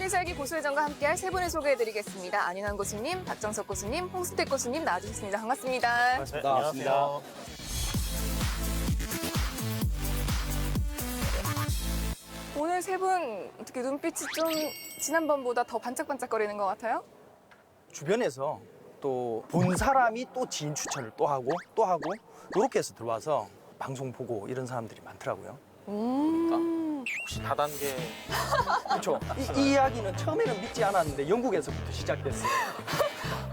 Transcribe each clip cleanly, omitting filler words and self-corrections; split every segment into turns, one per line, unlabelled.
필살기 고수회전과 함께할 세 분을 소개해드리겠습니다. 안인환 고수님, 박정석 고수님, 홍수택 고수님 나와주셨습니다. 반갑습니다.
반갑습니다.
오늘 세 분 어떻게 눈빛이 좀 지난번보다 더 반짝반짝거리는 것 같아요?
주변에서 또 본 사람이 또 지인 추천을 또 하고 이렇게 해서 들어와서 방송 보고 이런 사람들이 많더라고요.
혹시 다단계
그렇죠. 이 이야기는 처음에는 믿지 않았는데 영국에서부터 시작됐어요.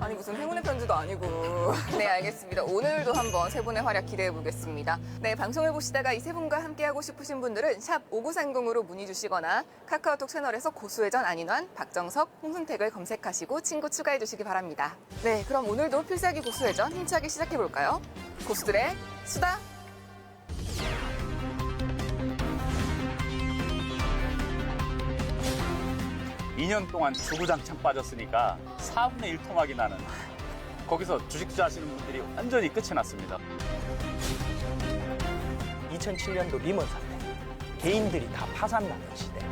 아니 무슨 행운의 편지도 아니고. 네, 알겠습니다. 오늘도 한번 세 분의 활약 기대해 보겠습니다. 네, 방송을 보시다가 이 세 분과 함께하고 싶으신 분들은 샵 5930으로 문의 주시거나 카카오톡 채널에서 고수회전 안인환, 박정석, 홍순택을 검색하시고 친구 추가해 주시기 바랍니다. 네, 그럼 오늘도 필살기 고수회전 힘차게 시작해 볼까요? 고수들의 수다.
2년 동안 주구장창 빠졌으니까 4분의 1 토막이 나는 거기서 주식 투자하시는 분들이 완전히 끝이 났습니다.
2007년도 리먼 사태, 개인들이 다 파산나는 시대.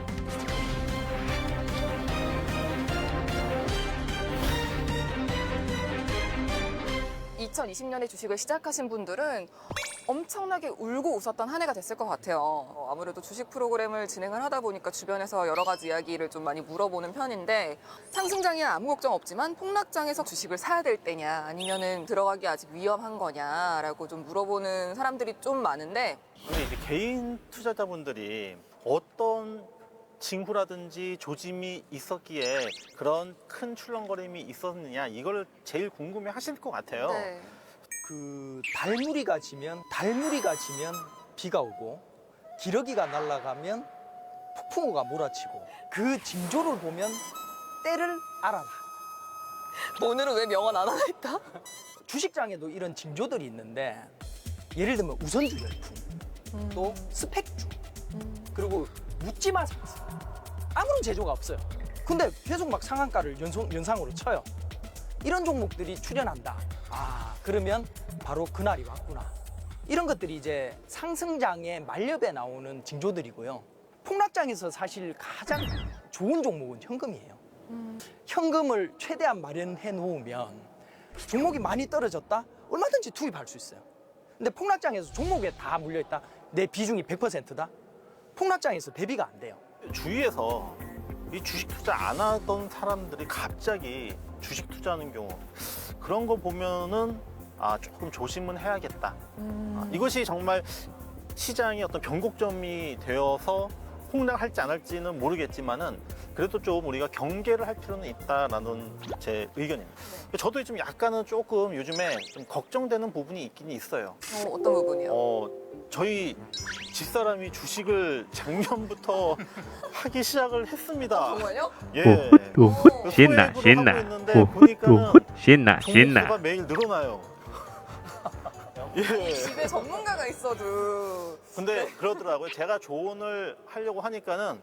(2020년에) 주식을 시작하신 분들은 엄청나게 울고 웃었던 한 해가 됐을 것 같아요. 아무래도 주식 프로그램을 진행을 하다 보니까 주변에서 여러 가지 이야기를 좀 많이 물어보는 편인데, 상승장이야 아무 걱정 없지만 폭락장에서 주식을 사야 될 때냐, 아니면은 들어가기 아직 위험한 거냐라고 좀 물어보는 사람들이 좀 많은데,
근데 이제 개인 투자자분들이 어떤 징후라든지 조짐이 있었기에 그런 큰 출렁거림이 있었느냐, 이걸 제일 궁금해 하실 것 같아요.
네.
그 달무리가 지면 비가 오고, 기러기가 날아가면 폭풍우가 몰아치고, 그 징조를 보면 때를 알아라.
오늘은 왜 명언 안 하나 했다?
주식장에도 이런 징조들이 있는데, 예를 들면 우선주 열풍, 또 스펙주, 그리고 묻지마 상승. 아무런 제조가 없어요. 근데 계속 막 상한가를 연상으로 쳐요. 이런 종목들이 출현한다. 아, 그러면 바로 그날이 왔구나. 이런 것들이 이제 상승장의 만렵에 나오는 징조들이고요. 폭락장에서 사실 가장 좋은 종목은 현금이에요. 현금을 최대한 마련해 놓으면 종목이 많이 떨어졌다? 얼마든지 투입할 수 있어요. 근데 폭락장에서 종목에 다 물려있다? 내 비중이 100%다? 폭락장에서 대비가 안 돼요.
주위에서 이 주식 투자 안 하던 사람들이 갑자기 주식 투자하는 경우, 그런 거 보면은 조금 조심은 해야겠다. 이것이 정말 시장의 어떤 변곡점이 되어서 폭락할지 안 할지는 모르겠지만은 그래도 좀 우리가 경계를 할 필요는 있다라는 제 의견입니다. 저도 좀 약간은 조금 요즘에 좀 걱정되는 부분이 있긴 있어요.
어떤 부분이요?
저희 집사람이 주식을 작년부터 하기 시작을 했습니다.
정말요?
예.
후, 신나,
소액으로
신나.
하고 있는데
후,
보니까는
신나,
종목수가
신나.
매일 늘어나요. 예.
집에 전문가가 있어도.
근데 그러더라고요. 제가 조언을 하려고 하니까는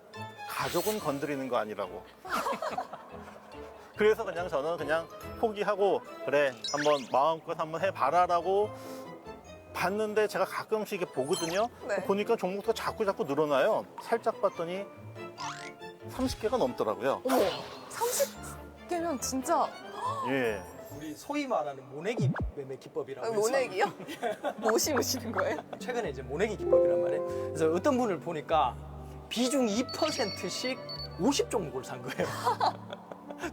가족은 건드리는 거 아니라고. 그래서 그냥 저는 그냥 포기하고, 그래 한번 마음껏 한번 해봐라라고 봤는데, 제가 가끔씩 이렇게 보거든요.
네.
보니까 종목수가 자꾸 늘어나요. 살짝 봤더니 30개가 넘더라고요.
어머, 30개면 진짜.
예.
우리 소위 말하는 모내기 매매 기법이라고 해서
모내기요? 뭐 심으시는 거예요?
최근에 이제 모내기 기법이란 말이에요. 그래서 어떤 분을 보니까 비중 2%씩 50종목을 산 거예요.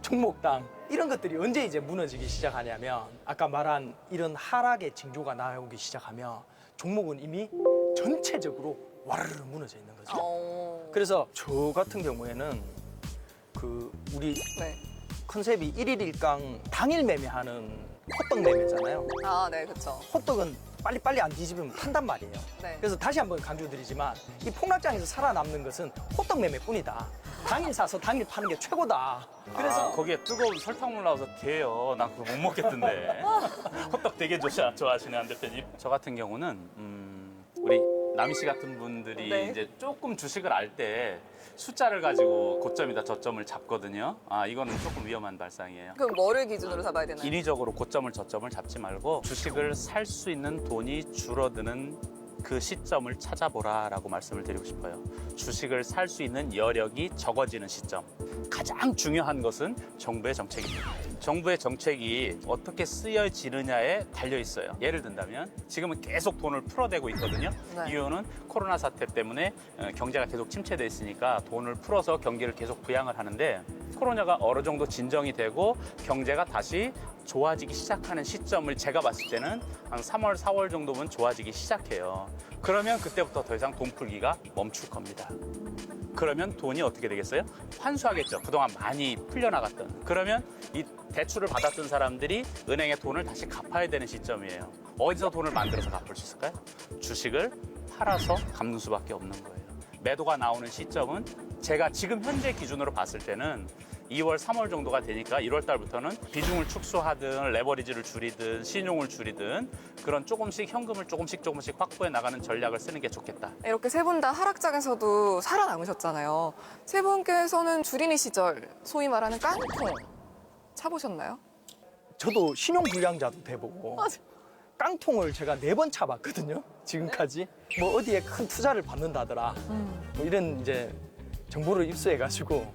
종목당. 이런 것들이 언제 이제 무너지기 시작하냐면, 아까 말한 이런 하락의 징조가 나오기 시작하면 종목은 이미 전체적으로 와르르 무너져 있는 거죠. 그래서 저 같은 경우에는 그 우리
네.
컨셉이 1일 1강 당일 매매하는 호떡 매매잖아요.
아, 네, 그렇죠.
호떡은 빨리빨리 안 뒤집으면 탄단 말이에요.
네.
그래서 다시 한번 강조드리지만, 이 폭락장에서 살아남는 것은 호떡 매매뿐이다. 당일 사서 당일 파는 게 최고다. 그래서
거기에 뜨거운 설탕물 나와서 개요. 난 그거 못 먹겠던데. 호떡 되게 좋아하시는 한 대표님. 저 같은 경우는 우리 남희 씨 같은 분들이
네.
이제 조금 주식을 알 때 숫자를 가지고 고점이다 저점을 잡거든요. 이거는 조금 위험한 발상이에요.
그럼 뭐를 기준으로 잡아야 되나요?
인위적으로 고점을 저점을 잡지 말고 주식을 살 수 있는 돈이 줄어드는 그 시점을 찾아보라라고 말씀을 드리고 싶어요. 주식을 살 수 있는 여력이 적어지는 시점. 가장 중요한 것은 정부의 정책입니다. 정부의 정책이 어떻게 쓰여지느냐에 달려 있어요. 예를 든다면 지금은 계속 돈을 풀어대고 있거든요.
네.
이유는 코로나 사태 때문에 경제가 계속 침체돼 있으니까 돈을 풀어서 경기를 계속 부양을 하는데, 코로나가 어느 정도 진정이 되고 경제가 다시 좋아지기 시작하는 시점을 제가 봤을 때는 한 3월, 4월 정도면 좋아지기 시작해요. 그러면 그때부터 더 이상 돈 풀기가 멈출 겁니다. 그러면 돈이 어떻게 되겠어요? 환수하겠죠. 그동안 많이 풀려나갔던. 그러면 이 대출을 받았던 사람들이 은행에 돈을 다시 갚아야 되는 시점이에요. 어디서 돈을 만들어서 갚을 수 있을까요? 주식을 팔아서 갚는 수밖에 없는 거예요. 매도가 나오는 시점은 제가 지금 현재 기준으로 봤을 때는 2월, 3월 정도가 되니까 1월 달부터는 비중을 축소하든 레버리지를 줄이든 신용을 줄이든 그런 조금씩 현금을 조금씩 확보해 나가는 전략을 쓰는 게 좋겠다.
이렇게 세 분 다 하락장에서도 살아남으셨잖아요. 세 분께서는 주린이 시절 소위 말하는 깡통 차보셨나요?
저도 신용불량자도 돼보고
맞아.
깡통을 제가 4번 차봤거든요. 지금까지. 뭐 어디에 큰 투자를 받는다더라. 뭐 이런 이제 정보를 입수해가지고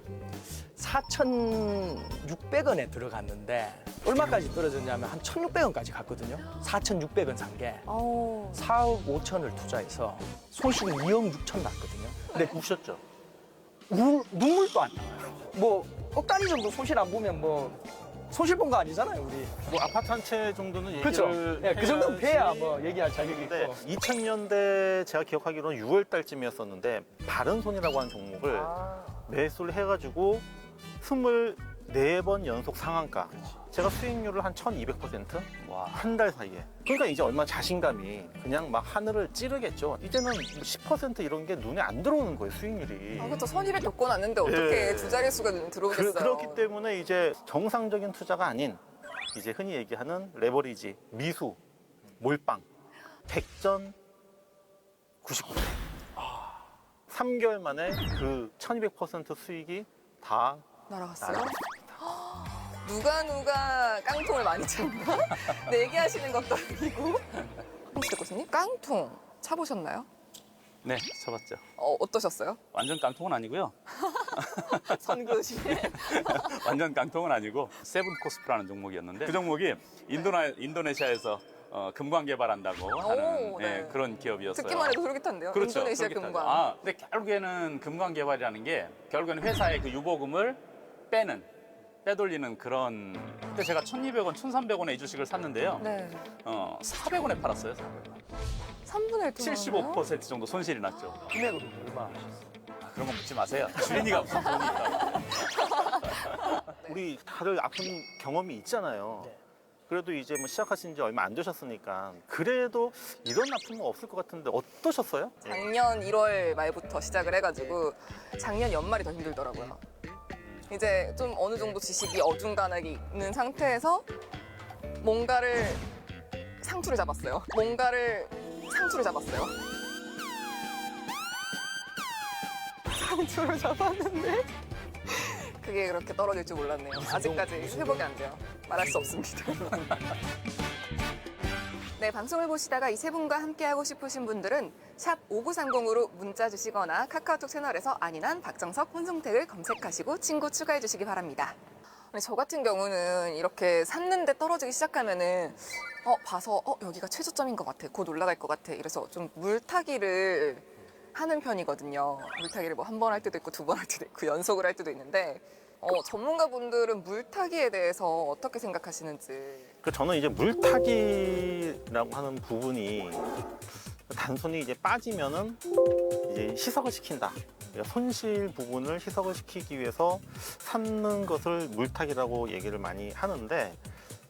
4,600원에 들어갔는데 얼마까지 떨어졌냐면 한 1,600원까지 갔거든요. 4,600원 산 게.
어.
4억 5천을 투자해서 손실은 2억 6천 났거든요. 근데
우셨죠?
눈물도 안 나와요. 뭐 억단위 정도 손실 안 보면 뭐 손실 본 거 아니잖아요, 우리.
뭐 아파트 한 채 정도는 얘기를
그렇죠. 예, 그 정도는
해야지.
돼야 뭐 얘기할 자격이
근데
있고.
2000년대 제가 기억하기로는 6월 달쯤이었었는데 바른손이라고 하는 종목을 매수를 해가지고 24번 연속 상한가. 제가 수익률을 한 1200%?
와.
한 달 사이에. 그러니까 이제 얼마나 자신감이 그냥 막 하늘을 찌르겠죠. 이제는 10% 이런 게 눈에 안 들어오는 거예요, 수익률이.
아, 그렇죠. 선의를 겪어놨는데 어떻게
예.
두 자릿수가 눈에 들어오겠어요.
그렇기 때문에 이제 정상적인 투자가 아닌 이제 흔히 얘기하는 레버리지, 미수, 몰빵, 백전 99배. 3개월 만에 그 1200% 수익이 다
날아갔어요?
날아갔습니다.
누가 깡통을 많이 쳤나? 내기하시는 것도 아니고. 홍시대 교수님, 깡통 차보셨나요?
네, 쳐봤죠.
어떠셨어요?
완전 깡통은 아니고요.
선교시에?
완전 깡통은 아니고 세븐코스프라는 종목이었는데 그 종목이 인도네시아에서 금광 개발한다고 하는
오, 네.
그런 기업이었어요.
듣기만 해도 솔깃한데요?
그렇죠.
인도네시아
솔깃하죠.
금광.
아, 근데 결국에는 금광 개발이라는 게 결국에는 회사의 그 유보금을 빼돌리는 그런. 그때 제가 1,200원, 1,300원에 이 주식을 샀는데요.
네.
400원에 팔았어요.
3분의 1
75% 정도 손실이 났죠.
금액으로 얼마 하셨어요?
그런 거 묻지 마세요. 주린이가 무슨 돈이 있다고.
우리 다들 아픈 경험이 있잖아요.
네.
그래도 이제 뭐 시작하신 지 얼마 안 되셨으니까 그래도 이런 아픈 거 없을 것 같은데 어떠셨어요?
작년 1월 말부터 시작을 해가지고 작년 연말이 더 힘들더라고요. 이제 좀 어느 정도 지식이 어중간하게 있는 상태에서 뭔가를 상투를 잡았어요. 상투를 잡았는데 그게 그렇게 떨어질 줄 몰랐네요. 아직까지 회복이 안 돼요. 말할 수 없습니다. 네, 방송을 보시다가 이 세 분과 함께하고 싶으신 분들은 샵 5930으로 문자 주시거나 카카오톡 채널에서 안인한 박정석, 혼성택을 검색하시고 친구 추가해 주시기 바랍니다. 근데 저 같은 경우는 이렇게 샀는데 떨어지기 시작하면은 봐서 여기가 최저점인 것 같아. 곧 올라갈 것 같아. 이래서 좀 물타기를 하는 편이거든요. 물타기를 뭐 한 번 할 때도 있고 두 번 할 때도 있고 연속을 할 때도 있는데 전문가분들은 물타기에 대해서 어떻게 생각하시는지.
저는 이제 물타기라고 하는 부분이 단순히 이제 빠지면은 이제 희석을 시킨다. 그러니까 손실 부분을 희석을 시키기 위해서 샀는 것을 물타기라고 얘기를 많이 하는데,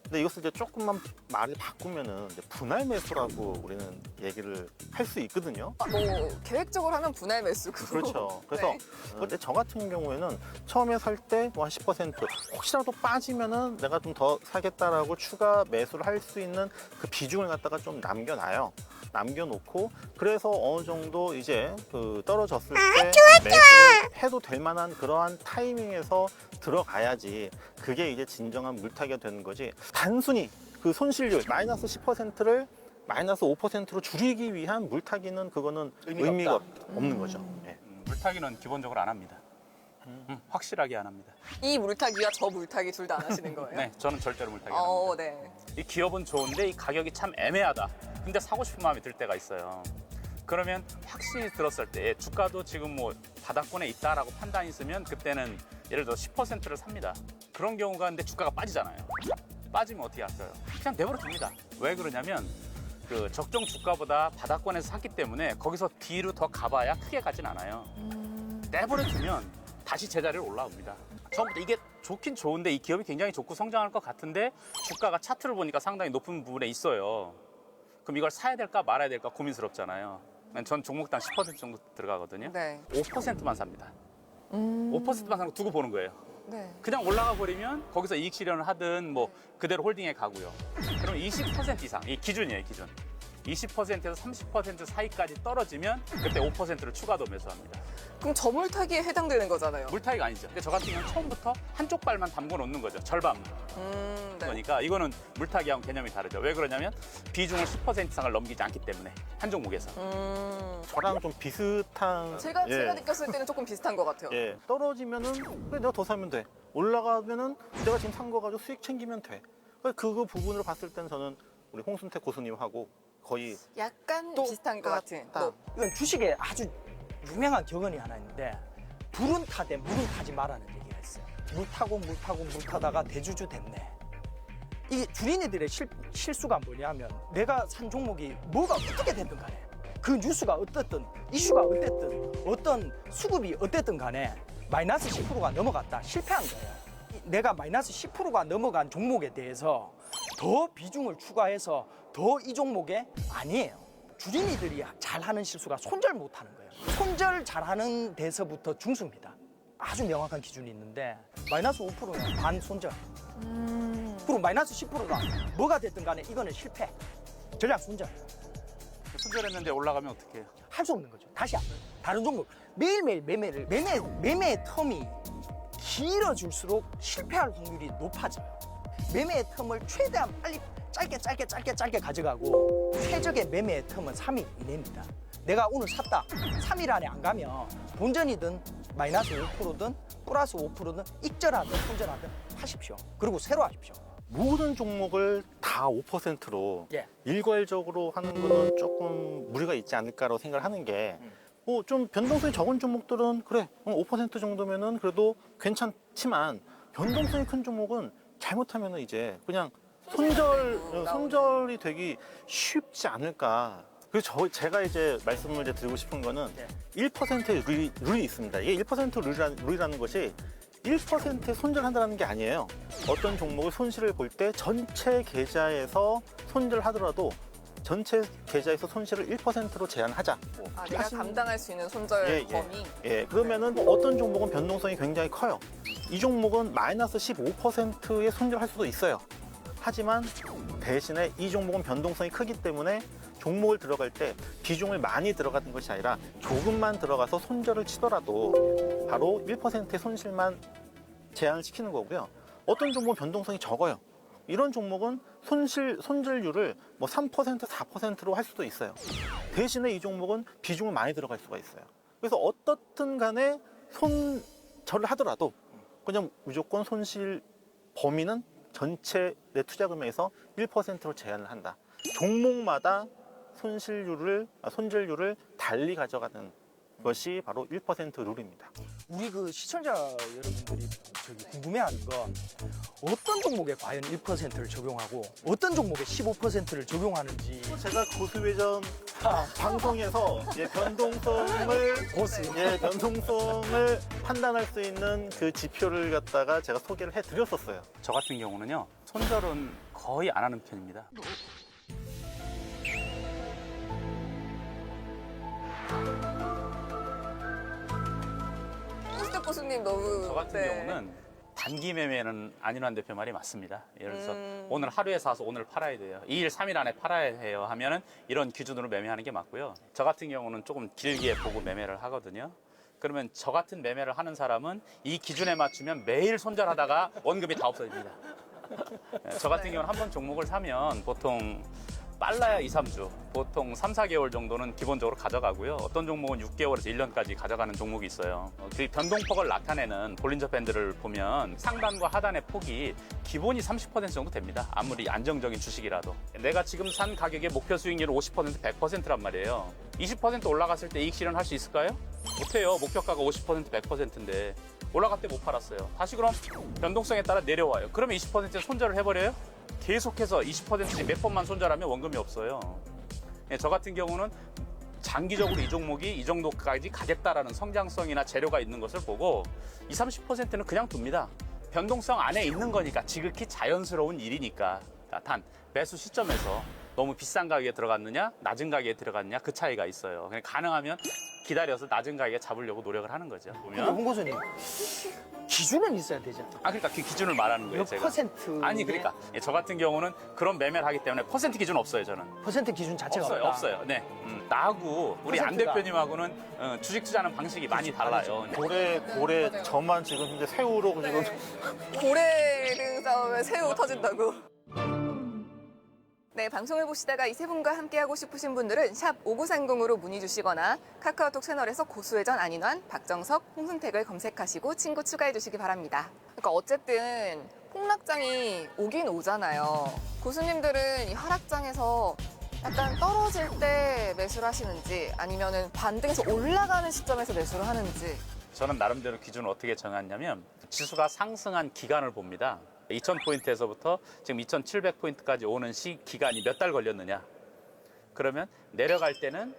근데 이것을 이제 조금만 말을 바꾸면은 이제 분할 매수라고 우리는 얘기를 할 수 있거든요.
뭐 계획적으로 하면 분할 매수고.
그렇죠. 그래서
네.
근데 저 같은 경우에는 처음에 살 때 뭐 한 10% 혹시라도 빠지면은 내가 좀 더 사겠다라고 추가 매수를 할 수 있는 그 비중을 갖다가 좀 남겨놔요. 남겨놓고 그래서 어느 정도 이제 그 떨어졌을 때 매수를 해도 될 만한 그러한 타이밍에서 들어가야지 그게 이제 진정한 물타기가 되는 거지. 단순히 그 손실률 마이너스 10%를 마이너스 5%로 줄이기 위한 물타기는 그거는 의미가 없는 거죠. 예.
물타기는 기본적으로 안 합니다. 확실하게 안 합니다.
이 물타기와 저 물타기 둘 다 안 하시는 거예요?
네, 저는 절대로 물타기 안 합니다.
네.
이 기업은 좋은데 이 가격이 참 애매하다. 근데 사고 싶은 마음이 들 때가 있어요. 그러면 확신이 들었을 때 주가도 지금 뭐 바닥권에 있다라고 판단이 있으면 그때는 예를 들어 10%를 삽니다. 그런 경우가 근데 주가가 빠지잖아요. 빠지면 어떻게 할까요? 그냥 내버려 둡니다. 왜 그러냐면 그 적정 주가보다 바닥권에서 샀기 때문에 거기서 뒤로 더 가봐야 크게 가진 않아요. 내버려 두면 다시 제자리로 올라옵니다. 처음부터 이게 좋긴 좋은데 이 기업이 굉장히 좋고 성장할 것 같은데 주가가 차트를 보니까 상당히 높은 부분에 있어요. 그럼 이걸 사야 될까 말아야 될까 고민스럽잖아요. 전 종목당 10% 정도 들어가거든요.
네.
5%만 삽니다. 5%만 사고 두고 보는 거예요.
네.
그냥 올라가 버리면 거기서 이익 실현을 하든 뭐 그대로 홀딩에 가고요. 그럼 20% 이상, 이 기준이에요, 기준. 20%에서 30% 사이까지 떨어지면 그때 5%를 추가도 매수합니다.
그럼 저 물타기에 해당되는 거잖아요.
물타기가 아니죠. 근데 저 같은 경우는 처음부터 한쪽 발만 담궈 놓는 거죠. 절반.
네.
그러니까 이거는 물타기하고 개념이 다르죠. 왜 그러냐면 비중을 10% 이상을 넘기지 않기 때문에 한 종목에서.
저랑 좀 비슷한.
제가
예.
느꼈을 때는 조금 비슷한 것 같아요.
예. 떨어지면은 그래 내가 더 사면 돼. 올라가면은 내가 지금 산 거 가지고 수익 챙기면 돼. 그거 부분으로 봤을 때는 저는 우리 홍순택 고수님하고 거의
약간 비슷한 것 같은. 뭐,
이건 주식에 아주 유명한 격언이 하나 있는데 불은 타되 물은 타지 말라는 얘기가 있어요. 물 타고 물 타고 물 타다가 대주주 됐네. 이게 주린이들의 실수가 뭐냐면 내가 산 종목이 뭐가 어떻게 됐든 간에 그 뉴스가 어떻든 이슈가 어땠든 어떤 수급이 어땠든 간에 마이너스 10%가 넘어갔다 실패한 거예요. 내가 마이너스 10%가 넘어간 종목에 대해서 더 비중을 추가해서 더 이 종목에 아니에요. 주린이들이 잘하는 실수가 손절 못하는 거예요. 손절 잘하는 데서부터 중수입니다. 아주 명확한 기준이 있는데 마이너스 5%는 반 손절. 그리고 마이너스 10%가 뭐가 됐든 간에 이거는 실패. 전략 손절.
손절했는데 올라가면 어떻게 해요?
할 수 없는 거죠. 다시 안. 다른 종목 매일매일 매매 텀이 길어질수록 실패할 확률이 높아져요. 매매의 텀을 최대한 빨리 짧게 가져가고 최적의 매매의 텀은 3일 이내입니다. 내가 오늘 샀다. 3일 안에 안 가면 본전이든 마이너스 5%든 플러스 5%든 익절하든 손절하든 하십시오. 그리고 새로 하십시오.
모든 종목을 다 5%로
예.
일괄적으로 하는 거는 조금 무리가 있지 않을까라고 생각을 하는 게 좀 변동성이 적은 종목들은 그래 5% 정도면은 그래도 괜찮지만 변동성이 큰 종목은 잘못하면은 이제 그냥 손절이 되기 쉽지 않을까. 그래서 제가 이제 말씀을 이제 드리고 싶은 거는
네.
1%의 룰이 있습니다. 이게 1% 룰이라는 것이 1% 손절한다는 게 아니에요. 어떤 종목을 손실을 볼 때 전체 계좌에서 손절하더라도 전체 계좌에서 손실을 1%로 제한하자.
내가 감당할 수 있는 손절 범위.
그러면은 어떤 종목은 변동성이 굉장히 커요. 이 종목은 마이너스 15%의 손절할 수도 있어요. 하지만 대신에 이 종목은 변동성이 크기 때문에 종목을 들어갈 때 비중을 많이 들어가는 것이 아니라 조금만 들어가서 손절을 치더라도 바로 1%의 손실만 제한을 시키는 거고요. 어떤 종목은 변동성이 적어요. 이런 종목은 손절률을 뭐 3%, 4%로 할 수도 있어요. 대신에 이 종목은 비중을 많이 들어갈 수가 있어요. 그래서 어떻든 간에 손절을 하더라도 그냥 무조건 손실 범위는 전체 내 투자금액에서 1%로 제한을 한다. 종목마다 손절률을 달리 가져가는 것이 바로 1% 룰입니다.
우리 그 시청자 여러분들이 궁금해하는 건 어떤 종목에 과연 1%를 적용하고 어떤 종목에 15%를 적용하는지.
제가 고수회전 방송에서 변동성을 판단할 수 있는 그 지표를 갖다가 제가 소개를 해드렸었어요.
저 같은 경우는요, 손절은 거의 안 하는 편입니다.
홍순택 교수님 너무.
저 같은 경우는 단기 매매는 안윤환 대표 말이 맞습니다. 예를 들어서 오늘 하루에 사서 오늘 팔아야 돼요. 2일, 3일 안에 팔아야 해요 하면은 이런 기준으로 매매하는 게 맞고요. 저 같은 경우는 조금 길게 보고 매매를 하거든요. 그러면 저 같은 매매를 하는 사람은 이 기준에 맞추면 매일 손절하다가 원금이 다 없어집니다. 저 같은 경우는 한 번 종목을 사면 보통 빨라야 2, 3주. 보통 3, 4개월 정도는 기본적으로 가져가고요. 어떤 종목은 6개월에서 1년까지 가져가는 종목이 있어요. 그 변동폭을 나타내는 볼린저 밴드를 보면 상단과 하단의 폭이 기본이 30% 정도 됩니다. 아무리 안정적인 주식이라도. 내가 지금 산 가격의 목표 수익률은 50%, 100%란 말이에요. 20% 올라갔을 때 이익 실현할 수 있을까요? 못해요. 목표가가 50%, 100%인데. 올라갈 때 못 팔았어요. 다시 그럼 변동성에 따라 내려와요. 그러면 20% 손절을 해버려요? 계속해서 20%씩 몇 번만 손절하면 원금이 없어요. 예, 저 같은 경우는 장기적으로 이 종목이 이 정도까지 가겠다라는 성장성이나 재료가 있는 것을 보고 20, 30%는 그냥 둡니다. 변동성 안에 있는 거니까 지극히 자연스러운 일이니까. 단 매수 시점에서 너무 비싼 가격에 들어갔느냐 낮은 가격에 들어갔느냐 그 차이가 있어요. 그냥 가능하면 기다려서 낮은 가격에 잡으려고 노력을 하는 거죠.
근데
보면
홍 교수님 기준은 있어야 되잖아요.
그러니까 그 기준을 말하는 거예요.
몇
제가.
퍼센트?
아니 그러니까 예, 저 같은 경우는 그런 매매를 하기 때문에 퍼센트 기준 없어요. 저는
퍼센트 기준 자체가
없어요.
없다.
없어요. 네. 나하고 우리 안
퍼센트가.
대표님하고는 주식 투자하는 방식이 많이 달라요.
고래 저만 지금 현재 새우로 지금
고래등 싸우면 새우 터진다고. 네, 방송을 보시다가 이 세 분과 함께하고 싶으신 분들은 샵 5930으로 문의 주시거나 카카오톡 채널에서 고수회전 안인환, 박정석, 홍순택을 검색하시고 친구 추가해 주시기 바랍니다. 그러니까 어쨌든 폭락장이 오긴 오잖아요. 고수님들은 이 하락장에서 약간 떨어질 때 매수를 하시는지 아니면은 반등해서 올라가는 시점에서 매수를 하는지.
저는 나름대로 기준을 어떻게 정했냐면 지수가 상승한 기간을 봅니다. 2000포인트에서부터 지금 2700포인트까지 오는 기간이 몇 달 걸렸느냐. 그러면 내려갈 때는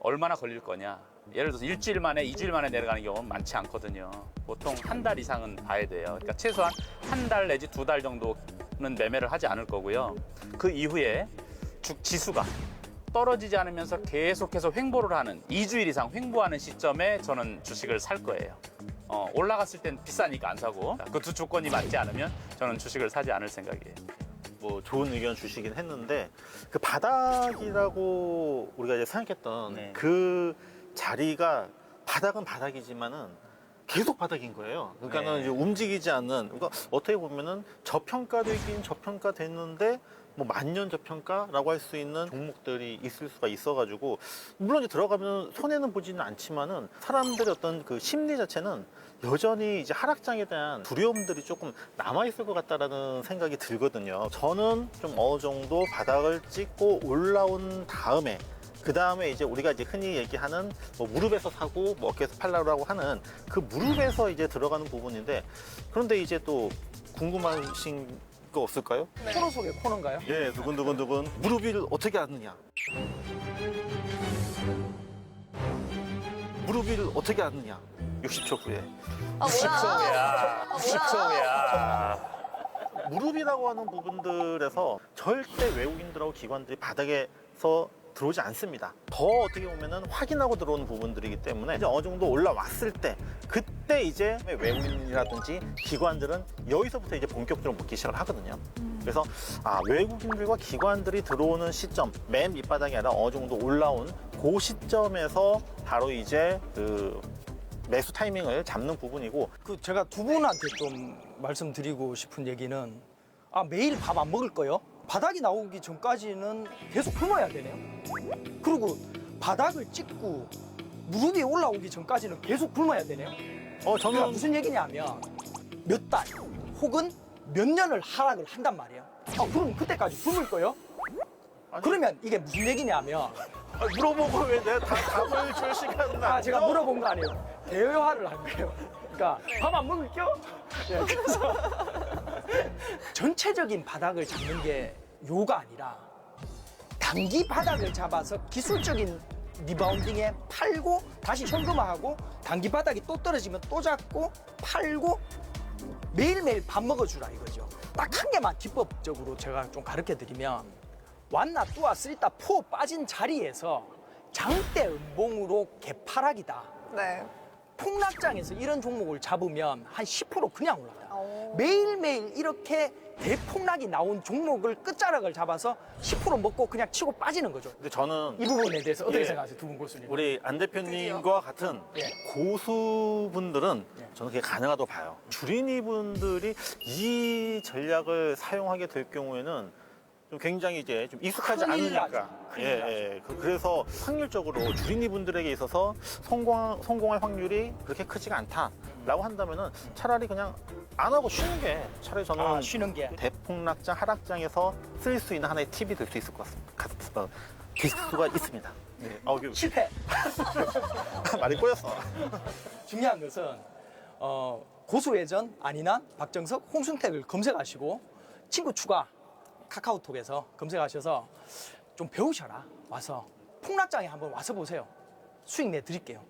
얼마나 걸릴 거냐. 예를 들어서 일주일 만에, 2주일 만에 내려가는 경우는 많지 않거든요. 보통 한 달 이상은 봐야 돼요. 그러니까 최소한 한 달 내지 2달 정도는 매매를 하지 않을 거고요. 그 이후에 지수가 떨어지지 않으면서 계속해서 횡보를 하는 2주일 이상 횡보하는 시점에 저는 주식을 살 거예요. 올라갔을 땐 비싸니까 안 사고 그 두 조건이 맞지 않으면 저는 주식을 사지 않을 생각이에요.
뭐 좋은 의견 주시긴 했는데 그 바닥이라고 우리가 이제 생각했던
네.
그 자리가 바닥은 바닥이지만은 계속 바닥인 거예요. 그러니까는
네.
이제 움직이지 않는. 그러니까 어떻게 보면은 저평가되긴 저평가됐는데 뭐 만년 저평가라고 할 수 있는 종목들이 있을 수가 있어가지고 물론 이제 들어가면 손해는 보지는 않지만은 사람들의 어떤 그 심리 자체는 여전히 이제 하락장에 대한 두려움들이 조금 남아 있을 것 같다라는 생각이 들거든요. 저는 좀 어느 정도 바닥을 찍고 올라온 다음에 그 다음에 이제 우리가 이제 흔히 얘기하는 뭐 무릎에서 사고 뭐 어깨에서 팔라고 하는 그 무릎에서 이제 들어가는 부분인데 그런데 이제 또 궁금하신 거 없을까요?
코너 속의 코너인가요?
예, 두근두근 무릎을 어떻게 아느냐? 무릎을 어떻게 아느냐? 60초 후에
아, 뭐야?
야,
아,
10초야.
무릎이라고 하는 부분들에서 절대 외국인들하고 기관들이 바닥에서 들어오지 않습니다. 더 어떻게 보면은 확인하고 들어오는 부분들이기 때문에 이제 어느 정도 올라왔을 때 그때 이제 외국인이라든지 기관들은 여기서부터 이제 본격적으로 먹기 시작을 하거든요. 그래서 외국인들과 기관들이 들어오는 시점, 맨 밑바닥이 아니라 어느 정도 올라온 그 시점에서 바로 이제 그 매수 타이밍을 잡는 부분이고
그 제가 두 분한테 좀 말씀드리고 싶은 얘기는 매일 밥 안 먹을 거요? 바닥이 나오기 전까지는 계속 굶어야 되네요. 그리고 바닥을 찍고 무릎이 올라오기 전까지는 계속 굶어야 되네요. 그러니까
저는
무슨 얘기냐면 몇 달 혹은 몇 년을 하락을 한단 말이에요. 그럼 그때까지 굶을 거요? 그러면 이게 무슨 얘기냐면
물어보고 왜 내가 다 답을 줄 시간은 안
제가
줘?
물어본 거 아니에요. 대화를 한 거예요. 그러니까 밥 안 먹을게요? 네, 그래서 전체적인 바닥을 잡는 게 요가 아니라 단기 바닥을 잡아서 기술적인 리바운딩에 팔고 다시 현금화하고 단기 바닥이 또 떨어지면 또 잡고 팔고 매일매일 밥 먹어주라 이거죠. 딱 한 개만 기법적으로 제가 좀 가르쳐 드리면 완나 뚜아 쓰리따 포 빠진 자리에서 장대 음봉으로 개파락이다.
네.
폭락장에서 이런 종목을 잡으면 한 10% 그냥 올라가요.
오.
매일매일 이렇게 대폭락이 나온 종목을 끝자락을 잡아서 10% 먹고 그냥 치고 빠지는 거죠.
근데 저는
이 부분에 대해서 어떻게
예.
생각하세요, 두 분 교수님?
우리 안 대표님과 같은
예.
고수분들은
예.
저는 그게 가능하다고 봐요. 주린이 분들이 이 전략을 사용하게 될 경우에는 좀 굉장히 이제 좀 익숙하지
큰일
않으니까.
나죠. 큰일 나죠.
그래서 확률적으로 주린이 분들에게 있어서 성공할 확률이 그렇게 크지가 않다라고 한다면은 차라리 그냥 안 하고 쉬는 게 차라리 저는
쉬는 게.
대폭락장 하락장에서 쓸 수 있는 하나의 팁이 될 수 있을 것 같습니다. 될 수가 있습니다. 네.
실패.
말이 꼬였어.
중요한 것은 고수회전, 안인환, 박정석, 홍순택을 검색하시고 친구 추가 카카오톡에서 검색하셔서 좀 배우셔라. 와서 폭락장에 한번 와서 보세요. 수익 내드릴게요.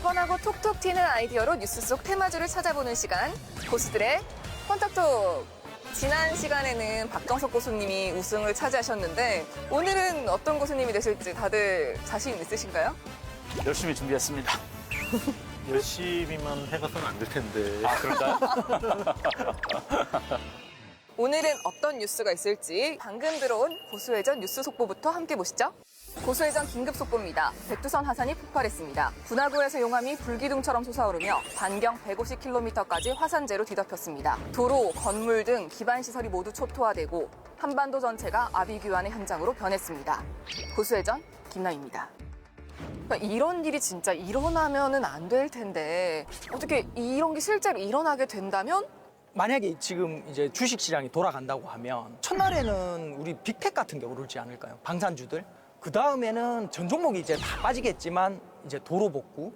뻔하고 톡톡 튀는 아이디어로 뉴스 속 테마주를 찾아보는 시간, 고수들의 펀탁톡. 지난 시간에는 박정석 고수님이 우승을 차지하셨는데 오늘은 어떤 고수님이 되실지 다들 자신 있으신가요?
열심히 준비했습니다.
열심히만 해가서는 안 될 텐데.
아, 그럴까요?
오늘은 어떤 뉴스가 있을지 방금 들어온 고수회전 뉴스 속보부터 함께 보시죠. 고수회전 긴급 속보입니다. 백두산 화산이 폭발했습니다. 분화구에서 용암이 불기둥처럼 솟아오르며 반경 150km까지 화산재로 뒤덮였습니다. 도로, 건물 등 기반 시설이 모두 초토화되고 한반도 전체가 아비규환의 현장으로 변했습니다. 고수회전 김나입니다. 그러니까 이런 일이 진짜 일어나면은 안 될 텐데 어떻게 이런 게 실제로 일어나게 된다면
만약에 지금 이제 주식시장이 돌아간다고 하면 첫날에는 우리 빅텍 같은 게 오르지 않을까요? 방산주들. 그 다음에는 전 종목이 이제 다 빠지겠지만 이제 도로 복구,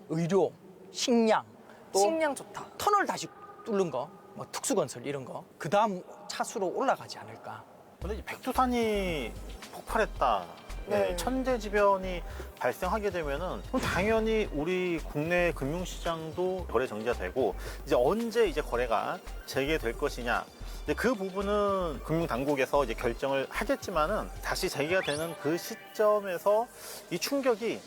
의료, 식량, 또
식량 좋다.
터널 다시 뚫는 거, 뭐 특수건설 이런 거. 그 다음 차수로 올라가지 않을까.
근데 이제 백두산이 폭발했다.
네.
천재지변이 발생하게 되면은 그럼 당연히 우리 국내 금융시장도 거래 정지가 되고 이제 언제 이제 거래가 재개될 것이냐. 근데 그 부분은 금융당국에서 이제 결정을 하겠지만은 다시 재개가 되는 그 시점에서 이 충격이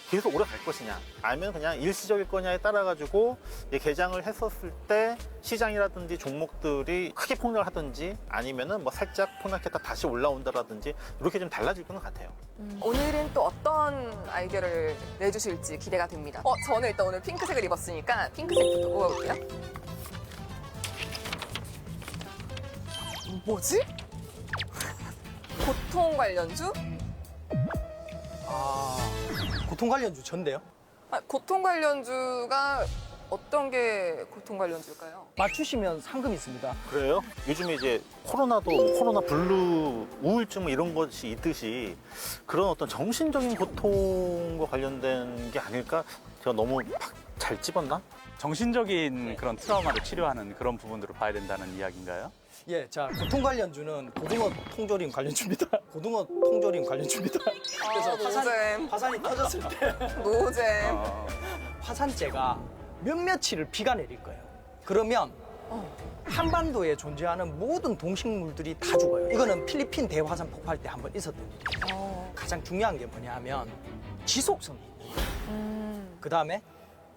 계속 오래 갈 것이냐 아니면 그냥 일시적일 거냐에 따라 가지고 개장을 했었을 때 시장이라든지 종목들이 크게 폭락을 하든지 아니면은 뭐 살짝 폭락했다 다시 올라온다라든지 이렇게 좀 달라질 것 같아요.
오늘은 또 어떤 아이디어를 내주실지 기대가 됩니다. 저는 일단 오늘 핑크색을 입었으니까 핑크색부터 뽑아볼게요. 뭐지? 고통 관련주?
고통 관련주 전데요.
고통 관련주가 어떤 게 고통 관련주일까요?
맞추시면 상금 있습니다.
그래요? 요즘에 이제 코로나도 코로나 블루 우울증 이런 것이 있듯이 그런 어떤 정신적인 고통과 관련된 게 아닐까? 제가 너무 잘 집었나?
정신적인 그런 트라우마를 치료하는 그런 부분으로 봐야 된다는 이야기인가요?
예, 자, 고통 관련주는 고등어 통조림 관련주입니다. 고등어 통조림 관련주입니다. 그래서
노잼.
화산이 터졌을 때
노잼.
화산재가 몇몇치를 비가 내릴 거예요. 그러면 한반도에 존재하는 모든 동식물들이 다 죽어요. 이거는 필리핀 대화산 폭발 때 한번 있었던 일이에요. 가장 중요한 게 뭐냐 하면 지속성이 있는 그 다음에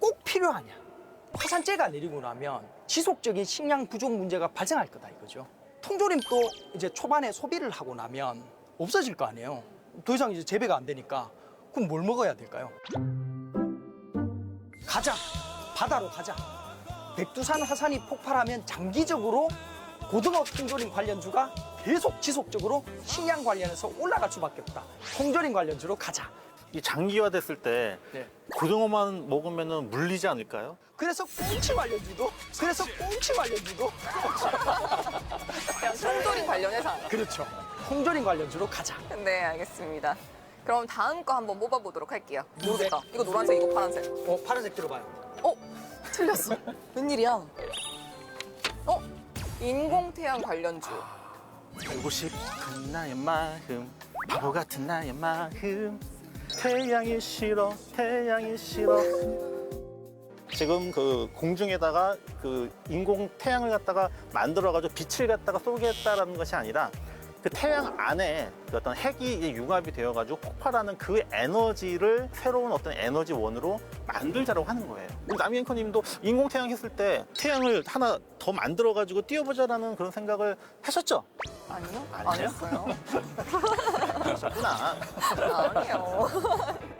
꼭 필요하냐. 화산재가 내리고 나면 지속적인 식량 부족 문제가 발생할 거다 이거죠. 통조림도 이제 초반에 소비를 하고 나면 없어질 거 아니에요. 더 이상 이제 재배가 안 되니까 그럼 뭘 먹어야 될까요? 가자. 바다로 가자. 백두산 화산이 폭발하면 장기적으로 고등어 통조림 관련주가 계속 지속적으로 식량 관련해서 올라갈 수밖에 없다. 통조림 관련주로 가자.
이 장기화됐을 때
네.
고등어만 먹으면은 물리지 않을까요?
그래서 꽁치 관련주도
그냥 통조림 관련해서.
그렇죠. 통조림 관련주로 가자.
네, 알겠습니다. 그럼 다음 거 한번 뽑아보도록 할게요.
노란색.
모르겠다. 이거 노란색, 이거 파란색.
파란색 들어봐요.
틀렸어. 웬일이야? 인공태양 관련주.
알고 싶은 나의 마음 바보 같은 나의 마음 태양이 싫어 지금 그 공중에다가 그 인공 태양을 갖다가 만들어가지고 빛을 갖다가 쏘겠다라는 것이 아니라 그 태양 안에 그 어떤 핵이 이제 융합이 되어가지고 폭발하는 그 에너지를 새로운 어떤 에너지원으로 만들자라고 하는 거예요. 남이 앵커님도 인공태양 했을 때 태양을 하나 더 만들어가지고 띄워보자라는 그런 생각을 하셨죠?
아니요?
아니요?
안 했어요.
하셨구나.
아니요.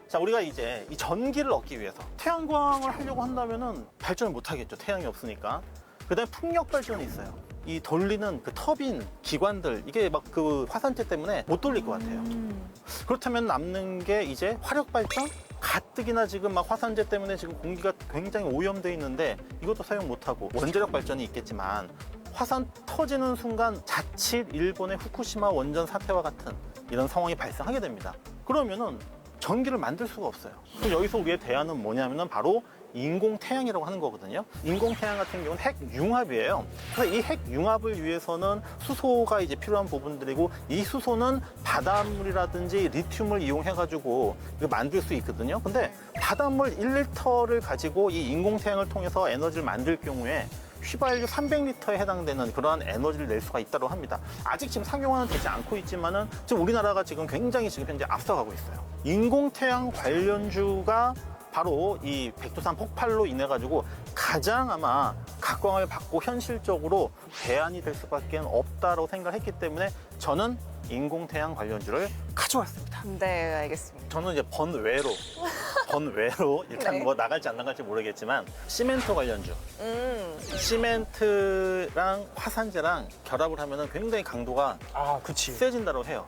자, 우리가 이제 이 전기를 얻기 위해서 태양광을 하려고 한다면은 발전을 못 하겠죠. 태양이 없으니까. 그다음에 풍력 발전이 있어요. 이 돌리는 그 터빈 기관들 이게 막 그 화산재 때문에 못 돌릴 것 같아요. 그렇다면 남는 게 이제 화력 발전? 가뜩이나 지금 막 화산재 때문에 지금 공기가 굉장히 오염돼 있는데 이것도 사용 못 하고 원자력 발전이 있겠지만 화산 터지는 순간 자칫 일본의 후쿠시마 원전 사태와 같은 이런 상황이 발생하게 됩니다. 그러면은 전기를 만들 수가 없어요. 그럼 여기서 우리의 대안은 뭐냐면은 바로 인공태양이라고 하는 거거든요. 인공태양 같은 경우는 핵융합이에요. 그래서 이 핵융합을 위해서는 수소가 이제 필요한 부분들이고 이 수소는 바닷물이라든지 리튬을 이용해가지고 이거 만들 수 있거든요. 근데 바닷물 1리터를 가지고 이 인공태양을 통해서 에너지를 만들 경우에 휘발유 300리터에 해당되는 그러한 에너지를 낼 수가 있다고 합니다. 아직 지금 상용화는 되지 않고 있지만은 지금 우리나라가 지금 굉장히 지금 현재 앞서가고 있어요. 인공태양 관련주가 바로 이 백두산 폭발로 인해 가지고 가장 아마 각광을 받고 현실적으로 대안이 될 수밖에 없다고 생각했기 때문에 저는 인공태양 관련주를 가져왔습니다.
네, 알겠습니다.
저는 이제 번외로 일단
네.
뭐 나갈지 안 나갈지 모르겠지만 시멘트 관련주. 시멘트랑 화산재랑 결합을 하면은 굉장히 강도가
아, 그치.
세진다고 해요.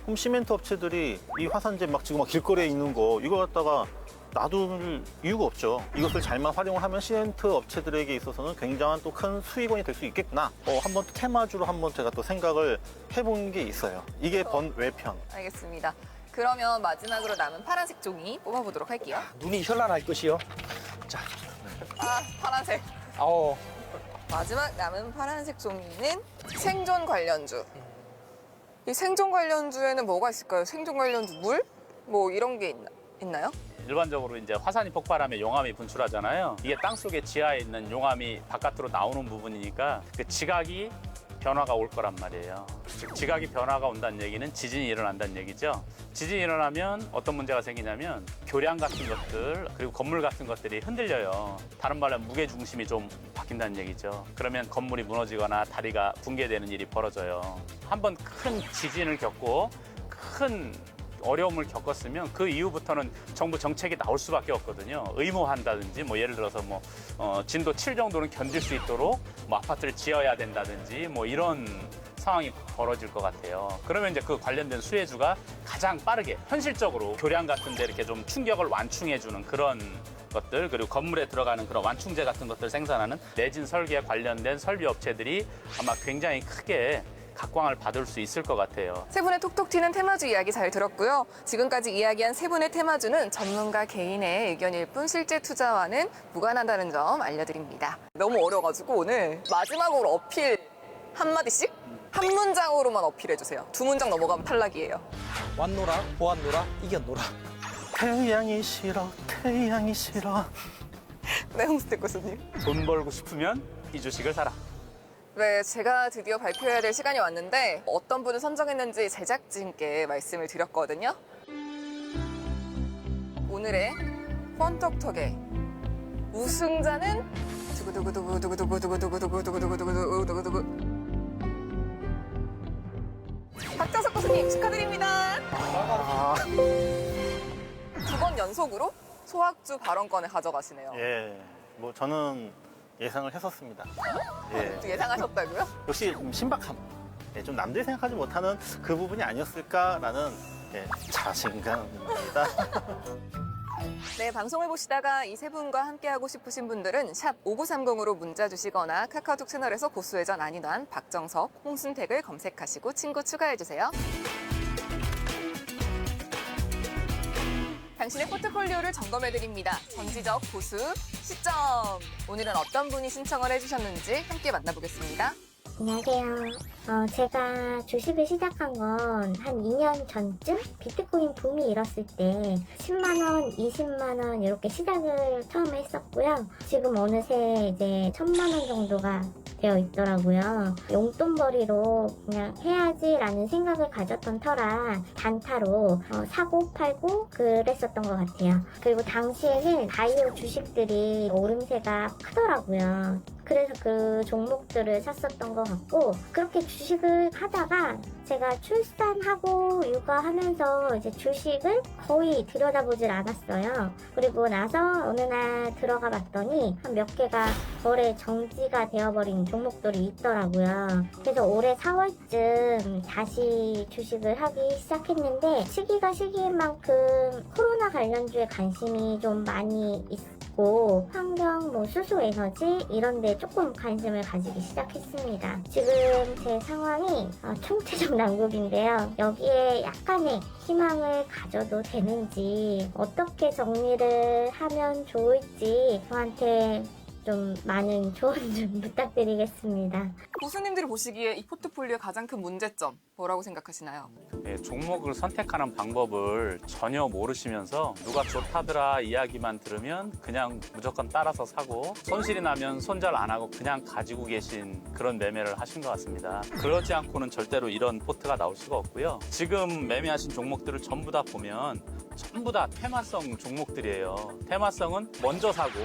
그럼 시멘트 업체들이 이 화산재 막 지금 막 길거리에 있는 거 이거 갖다가 놔둘 이유가 없죠. 이것을 잘만 활용을 하면 시멘트 업체들에게 있어서는 굉장한 또 큰 수익원이 될 수 있겠구나. 한번 또 테마주로 한번 제가 또 생각을 해본 게 있어요. 이게 번외편.
알겠습니다. 그러면 마지막으로 남은 파란색 종이 뽑아보도록 할게요.
눈이 현란할 것이요. 자,
아, 파란색. 마지막 남은 파란색 종이는 생존 관련주. 이 생존 관련주에는 뭐가 있을까요? 생존 관련주 물? 뭐 이런 게 있나요?
일반적으로 이제 화산이 폭발하면 용암이 분출하잖아요. 이게 땅속에 지하에 있는 용암이 바깥으로 나오는 부분이니까 그 지각이 변화가 올 거란 말이에요. 즉 지각이 변화가 온다는 얘기는 지진이 일어난다는 얘기죠. 지진이 일어나면 어떤 문제가 생기냐면 교량 같은 것들 그리고 건물 같은 것들이 흔들려요. 다른 말로 무게 중심이 좀 바뀐다는 얘기죠. 그러면 건물이 무너지거나 다리가 붕괴되는 일이 벌어져요. 한번 큰 지진을 겪고 큰 어려움을 겪었으면 그 이후부터는 정부 정책이 나올 수밖에 없거든요. 의무한다든지 뭐 예를 들어서 뭐 진도 7 정도는 견딜 수 있도록 뭐 아파트를 지어야 된다든지 뭐 이런 상황이 벌어질 것 같아요. 그러면 이제 그 관련된 수혜주가 가장 빠르게 현실적으로 교량 같은 데 이렇게 좀 충격을 완충해주는 그런 것들 그리고 건물에 들어가는 그런 완충제 같은 것들 생산하는 내진 설계에 관련된 설비 업체들이 아마 굉장히 크게 각광을 받을 수 있을 것 같아요.
세 분의 톡톡 튀는 테마주 이야기 잘 들었고요. 지금까지 이야기한 세 분의 테마주는 전문가 개인의 의견일 뿐 실제 투자와는 무관하다는 점 알려드립니다. 너무 어려가지고 오늘 마지막으로 어필 한마디씩? 한 문장으로만 어필해주세요. 2문장 넘어가면 탈락이에요.
왔노라, 보았노라, 이겼노라.
태양이 싫어, 태양이 싫어.
네, 홍스택 교수님.
돈 벌고 싶으면 이 주식을 사라.
네, 제가 드디어 발표해야 될 시간이 왔는데 어떤 분을 선정했는지 제작진께 말씀을 드렸거든요. 오늘의 펀톡톡의 우승자는 두구두구두구두구두구두구두구두구두구두구두구두구두구 박정석 교수님 축하드립니다. 2번 연속으로 소학주 발언권을 가져가시네요.
예, 뭐 저는 예상을 했었습니다. 예.
또 예상하셨다고요?
역시 좀 신박함. 예, 좀 남들이 생각하지 못하는 그 부분이 아니었을까라는 자신감입니다.
네, 방송을 보시다가 이 세 분과 함께하고 싶으신 분들은 샵 5930으로 문자 주시거나 카카오톡 채널에서 고수회전 안인환, 박정석, 홍순택을 검색하시고 친구 추가해주세요. 당신의 포트폴리오를 점검해드립니다. 전지적 보수 시점. 오늘은 어떤 분이 신청을 해주셨는지 함께 만나보겠습니다.
안녕하세요. 제가 주식을 시작한 건 한 2년 전쯤 비트코인 붐이 일었을 때 10만원, 20만원 이렇게 시작을 처음에 했었고요. 지금 어느새 이제 1000만원 정도가 되어 있더라고요. 용돈벌이로 그냥 해야지라는 생각을 가졌던 터라 단타로 사고 팔고 그랬었던 것 같아요. 그리고 당시에는 바이오 주식들이 오름세가 크더라고요. 그래서 그 종목들을 샀었던 것 같고, 그렇게 주식을 하다가 제가 출산하고 육아하면서 이제 주식을 거의 들여다보질 않았어요. 그리고 나서 어느 날 들어가 봤더니 한 몇 개가 거래 정지가 되어버린 종목들이 있더라고요. 그래서 올해 4월쯤 다시 주식을 하기 시작했는데, 시기가 시기인 만큼 코로나 관련주에 관심이 좀 많이 있고, 환경, 수소 에너지 이런 데 조금 관심을 가지기 시작했습니다. 지금 제 상황이 총체적 난국인데요. 여기에 약간의 희망을 가져도 되는지, 어떻게 정리를 하면 좋을지 저한테 좀 많은 조언 좀 부탁드리겠습니다.
교수님들이 보시기에 이 포트폴리오의 가장 큰 문제점 뭐라고 생각하시나요?
네, 종목을 선택하는 방법을 전혀 모르시면서 누가 좋다더라 이야기만 들으면 그냥 무조건 따라서 사고, 손실이 나면 손절 안 하고 그냥 가지고 계신 그런 매매를 하신 것 같습니다. 그러지 않고는 절대로 이런 포트가 나올 수가 없고요. 지금 매매하신 종목들을 전부 다 보면 전부 다 테마성 종목들이에요. 테마성은 먼저 사고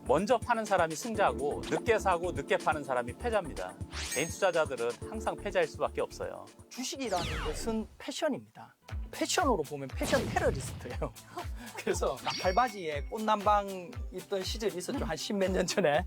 먼저 파는 사람이 승자고, 늦게 사고 늦게 파는 사람이 패자입니다. 개인 투자자들은 항상 패자일 수밖에 없어요.
주식이라는 것은 패션입니다. 패션으로 보면 패션 테러리스트예요. 그래서 나팔바지에 꽃남방 입던 시절이 있었죠. 한 10몇 년 전에.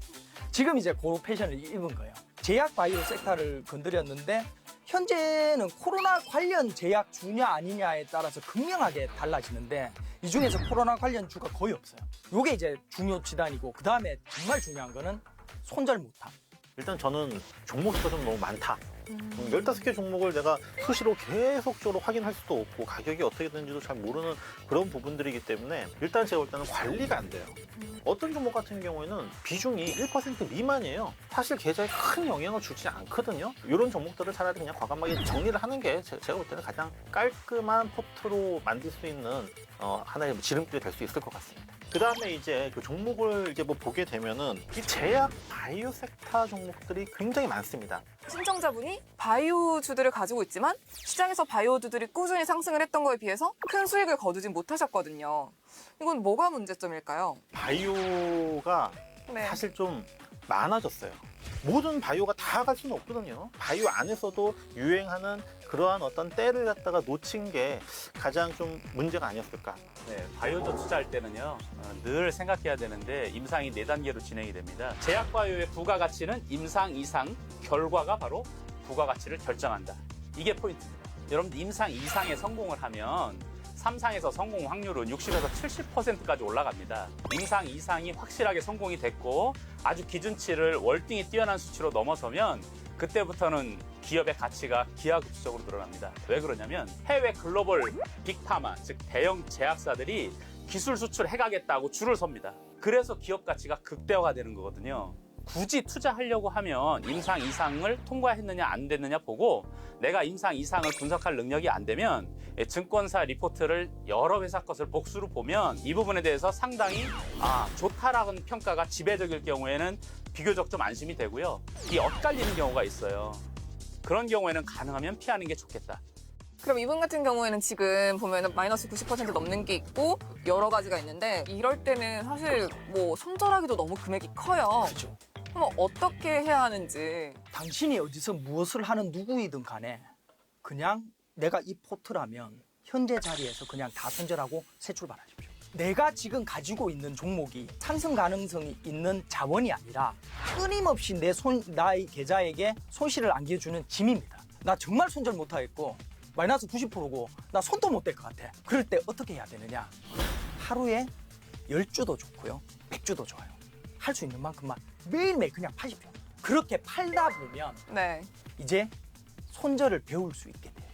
지금 이제 그 패션을 입은 거예요. 제약 바이오 섹터를 건드렸는데, 현재는 코로나 관련 제약 주냐 아니냐에 따라서 극명하게 달라지는데, 이 중에서 코로나 관련 주가 거의 없어요. 이게 이제 중요 지단이고, 그 다음에 정말 중요한 거는 손절 못함.
일단 저는 종목 수가 좀 너무 많다. 15개 종목을 내가 수시로 계속적으로 확인할 수도 없고, 가격이 어떻게 되는지도 잘 모르는 그런 부분들이기 때문에 일단 제가 볼 때는 관리가 안 돼요. 어떤 종목 같은 경우에는 비중이 1% 미만이에요. 사실 계좌에 큰 영향을 주지 않거든요. 이런 종목들을 차라리 그냥 과감하게 정리를 하는 게 제가 볼 때는 가장 깔끔한 포트로 만들 수 있는 하나의 지름길이 될 수 있을 것 같습니다. 그 다음에 이제 그 종목을 이제 뭐 보게 되면은 이 제약 바이오 섹터 종목들이 굉장히 많습니다.
신청자분이 바이오주들을 가지고 있지만 시장에서 바이오주들이 꾸준히 상승을 했던 거에 비해서 큰 수익을 거두진 못하셨거든요. 이건 뭐가 문제점일까요?
바이오가
네.
사실 좀 많아졌어요. 모든 바이오가 다 갈 수는 없거든요. 바이오 안에서도 유행하는 그러한 어떤 때를 갖다가 놓친 게 가장 좀 문제가 아니었을까.
네, 바이오주 투자할 때는요, 늘 생각해야 되는데 임상이 4단계로 진행이 됩니다. 제약 바이오의 부가가치는 임상 이상, 결과가 바로 부가가치를 결정한다. 이게 포인트입니다. 여러분들 임상 이상에 성공을 하면 3상에서 성공 확률은 60에서 70%까지 올라갑니다. 임상 이상이 확실하게 성공이 됐고 아주 기준치를 월등히 뛰어난 수치로 넘어서면 그때부터는 기업의 가치가 기하급수적으로 늘어납니다. 왜 그러냐면 해외 글로벌 빅파마, 즉 대형 제약사들이 기술 수출해가겠다고 줄을 섭니다. 그래서 기업 가치가 극대화가 되는 거거든요. 굳이 투자하려고 하면 임상 이상을 통과했느냐 안 됐느냐 보고, 내가 임상 이상을 분석할 능력이 안 되면 증권사 리포트를 여러 회사 것을 복수로 보면 이 부분에 대해서 상당히 좋다라는 평가가 지배적일 경우에는 비교적 좀 안심이 되고요. 이 엇갈리는 경우가 있어요. 그런 경우에는 가능하면 피하는 게 좋겠다.
그럼 이분 같은 경우에는 지금 보면 마이너스 90% 넘는 게 있고 여러 가지가 있는데, 이럴 때는 사실 뭐 손절하기도 너무 금액이 커요.
그렇죠.
그럼 어떻게 해야 하는지.
당신이 어디서 무엇을 하는 누구이든 간에 그냥 내가 이 포트라면 현재 자리에서 그냥 다 손절하고 새 출발하십시오. 내가 지금 가지고 있는 종목이 상승 가능성이 있는 자원이 아니라 끊임없이 나의 계좌에게 손실을 안겨주는 짐입니다. 나 정말 손절 못하겠고 마이너스 90%고 나 손도 못 댈 것 같아. 그럴 때 어떻게 해야 되느냐? 하루에 10주도 좋고요, 100주도 좋아요. 할 수 있는 만큼만 매일매일 그냥 파십시오. 그렇게 팔다 보면
네.
이제 손절을 배울 수 있게 돼요.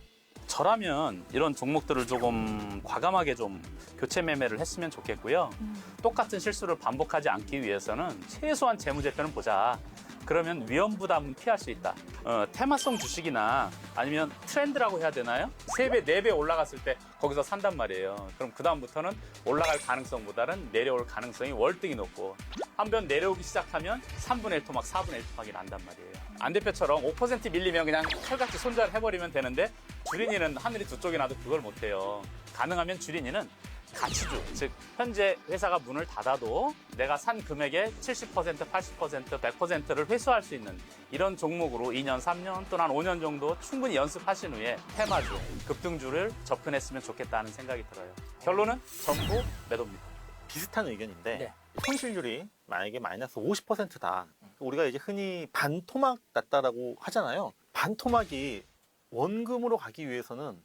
저라면 이런 종목들을 조금 과감하게 좀 교체 매매를 했으면 좋겠고요. 똑같은 실수를 반복하지 않기 위해서는 최소한 재무제표는 보자. 그러면 위험 부담은 피할 수 있다. 테마성 주식이나 아니면 트렌드라고 해야 되나요? 3배, 4배 올라갔을 때 거기서 산단 말이에요. 그럼 그다음부터는 올라갈 가능성보다는 내려올 가능성이 월등히 높고 한번 내려오기 시작하면 3분의 1 토막, 4분의 1 토막이 난단 말이에요. 안 대표처럼 5% 밀리면 그냥 칼같이 손절을 해버리면 되는데 주린이는 하늘이 두 쪽이 나도 그걸 못해요. 가능하면 주린이는 가치주, 즉 현재 회사가 문을 닫아도 내가 산 금액의 70%, 80%, 100%를 회수할 수 있는 이런 종목으로 2년, 3년 또는 한 5년 정도 충분히 연습하신 후에 테마주, 급등주를 접근했으면 좋겠다는 생각이 들어요. 결론은 전부 매도입니다.
비슷한 의견인데
네.
손실률이 만약에 마이너스 50%다. 우리가 이제 흔히 반토막 났다라고 하잖아요. 반토막이 원금으로 가기 위해서는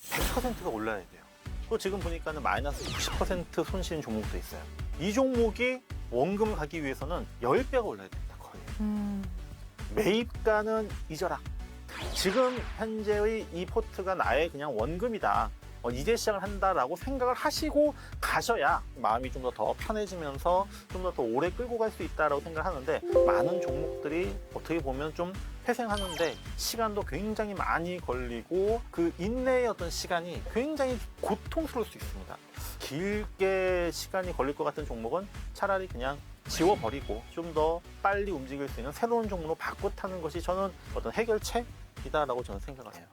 100%가 올라야 돼요. 또 지금 보니까는 마이너스 60% 손실인 종목도 있어요. 이 종목이 원금을 가기 위해서는 10배가 올라야 됩니다, 거의. 매입가는 잊어라. 지금 현재의 이 포트가 나의 그냥 원금이다. 이제 시작을 한다라고 생각을 하시고 가셔야 마음이 좀 더 편해지면서 좀 더 오래 끌고 갈 수 있다라고 생각을 하는데 많은 종목들이 어떻게 보면 좀 회생하는데 시간도 굉장히 많이 걸리고 그 인내의 어떤 시간이 굉장히 고통스러울 수 있습니다. 길게 시간이 걸릴 것 같은 종목은 차라리 그냥 지워버리고 좀 더 빨리 움직일 수 있는 새로운 종목으로 바꿔 타는 것이 저는 어떤 해결책이다라고 저는 생각을 해요.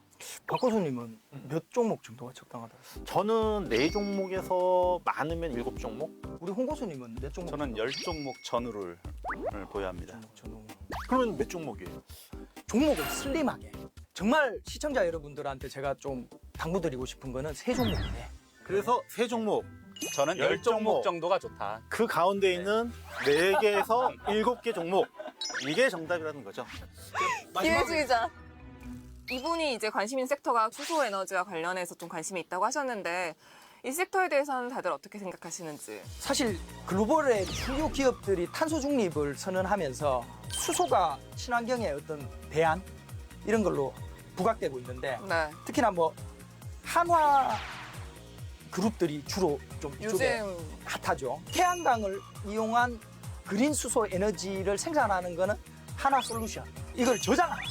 박 교수님은 몇 종목 정도가 적당하다?
저는 4종목에서 많으면 7종목?
우리 홍 교수님은 몇 종목?
저는 10종목 전후를 보유합니다.
종목.
그러면 몇 종목이에요?
종목을 슬림하게. 정말 시청자 여러분들한테 제가 좀 당부드리고 싶은 거는 3종목이네.
그래서 3종목.
저는 10종목 정도가 좋다.
그 가운데 있는 4개에서 7개 종목. 이게 정답이라는 거죠.
기회주의자. 이분이 이제 관심 있는 섹터가 수소 에너지와 관련해서 좀 관심이 있다고 하셨는데 이 섹터에 대해서는 다들 어떻게 생각하시는지.
사실 글로벌의 주요 기업들이 탄소 중립을 선언하면서 수소가 친환경의 어떤 대안 이런 걸로 부각되고 있는데
네.
특히나 뭐 한화 그룹들이 주로 좀 이쪽에
요즘
핫하죠. 태양광을 이용한 그린 수소 에너지를 생산하는 거는 하나 솔루션. 이걸 저장하는